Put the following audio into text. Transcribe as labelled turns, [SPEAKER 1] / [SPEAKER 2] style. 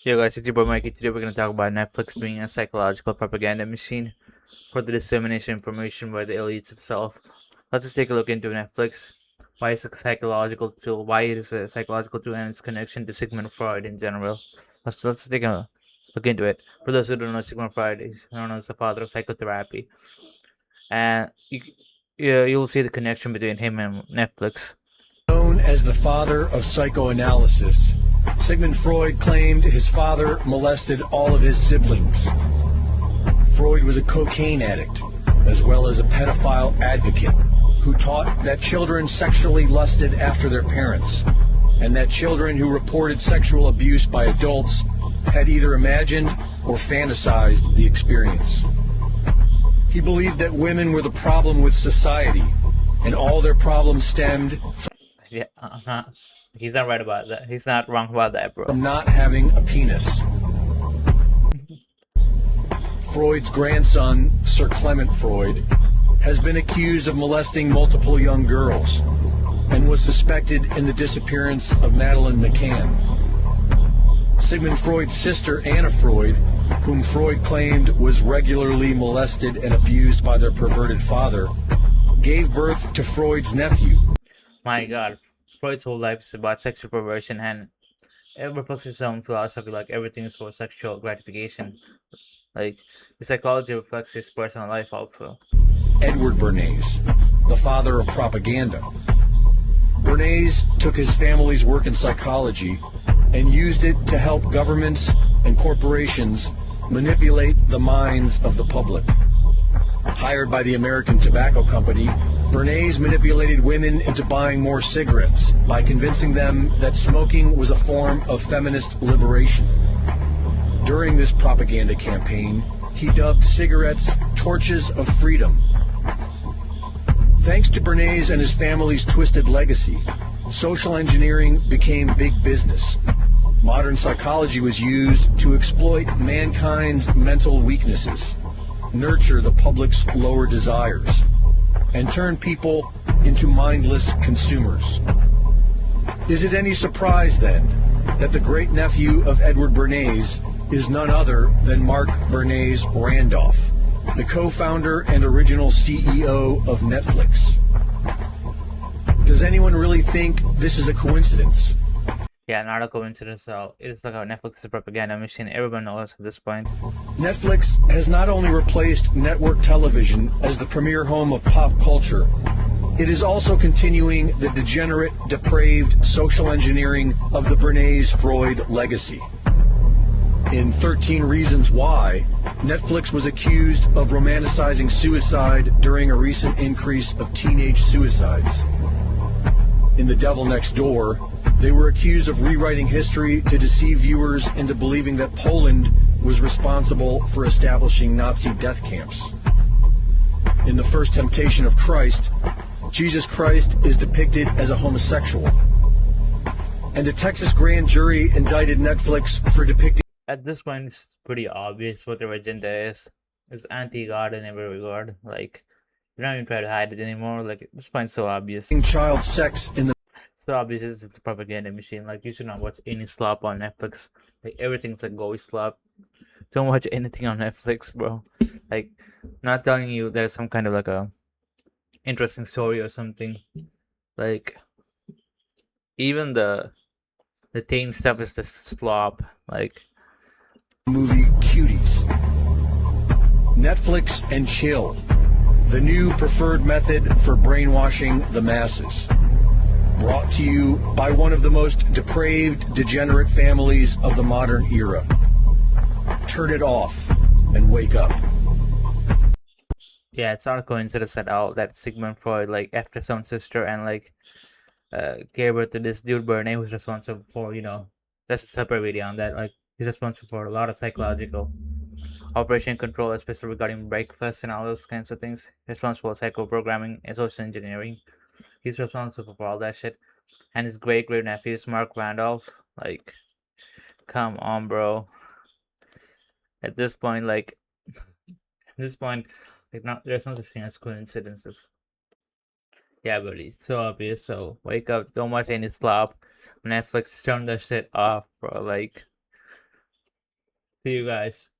[SPEAKER 1] Yo guys, it's your boy Mikey. Today we're going to talk about Netflix being a psychological propaganda machine for the dissemination of information by the elites itself. Let's just take a look into Netflix. Why it's a psychological tool, why it is a psychological tool, and its connection to Sigmund Freud in general. Let's take a look into it. For those who don't know, Sigmund Freud is known as the father of psychotherapy. And you'll see the connection between him and Netflix.
[SPEAKER 2] Known as the father of psychoanalysis, Sigmund Freud claimed his father molested all of his siblings. Freud was a cocaine addict, as well as a pedophile advocate, who taught that children sexually lusted after their parents, and that children who reported sexual abuse by adults had either imagined or fantasized the experience. He believed that women were the problem with society, and all their problems stemmed
[SPEAKER 1] He's not right about that. He's not wrong about that, bro.
[SPEAKER 2] from not having a penis. Freud's grandson, Sir Clement Freud, has been accused of molesting multiple young girls and was suspected in the disappearance of Madeleine McCann. Sigmund Freud's sister, Anna Freud, whom Freud claimed was regularly molested and abused by their perverted father, gave birth to Freud's nephew.
[SPEAKER 1] My God, Freud's whole life is about sexual perversion, and it reflects his own philosophy. Like everything is for sexual gratification. Like the psychology reflects his personal life also.
[SPEAKER 2] Edward Bernays, the father of propaganda. Bernays took his family's work in psychology and used it to help governments and corporations manipulate the minds of the public. Hired by the American Tobacco Company, Bernays manipulated women into buying more cigarettes by convincing them that smoking was a form of feminist liberation. During this propaganda campaign, he dubbed cigarettes torches of freedom. Thanks to Bernays and his family's twisted legacy, social engineering became big business. Modern psychology was used to exploit mankind's mental weaknesses, nurture the public's lower desires, and turn people into mindless consumers. Is it any surprise, then, that the great-nephew of Edward Bernays is none other than Mark Bernays Randolph, the co-founder and original CEO of Netflix? Does anyone really think this is a coincidence?
[SPEAKER 1] Yeah, not a coincidence at all. It is like how Netflix is a propaganda machine. Everyone knows at this point.
[SPEAKER 2] Netflix has not only replaced network television as the premier home of pop culture, it is also continuing the degenerate, depraved social engineering of the Bernays-Freud legacy. In 13 Reasons Why, Netflix was accused of romanticizing suicide during a recent increase of teenage suicides. In The Devil Next Door, they were accused of rewriting history to deceive viewers into believing that Poland was responsible for establishing Nazi death camps. In The First Temptation of Christ, Jesus Christ is depicted as a homosexual. And a Texas grand jury indicted Netflix for depicting...
[SPEAKER 1] At this point, it's pretty obvious what their agenda is. It's anti-God in every regard. Like, you don't even try to hide it anymore. Like, at this point, it's so obvious.
[SPEAKER 2] child sex in the...
[SPEAKER 1] So obvious it's a propaganda machine. Like, you should not watch any slop on Netflix. Like, everything's like goey slop. Don't watch anything on Netflix, bro. Like, not telling you there's some kind of like a interesting story or something. Like, even the tame stuff is just slop. Like,
[SPEAKER 2] movie Cuties. Netflix and chill, the new preferred method for brainwashing the masses. Brought to you by one of the most depraved, degenerate families of the modern era. Turn it off and wake up.
[SPEAKER 1] yeah, it's not a coincidence at all that Sigmund Freud, like, after his own sister and, like, gave birth to this dude Bernays, who's responsible for, that's a separate video on that. Like, he's responsible for a lot of psychological operation control, especially regarding breakfast and all those kinds of things. Responsible for psycho-programming and social engineering. He's responsible for all that shit. And his great nephew is Mark Randolph. Like, come on, bro. At this point, like, there's no such thing as coincidences. Yeah, but it's so obvious. So wake up, don't watch any slop. Netflix, turn that shit off, bro. Like, See you guys.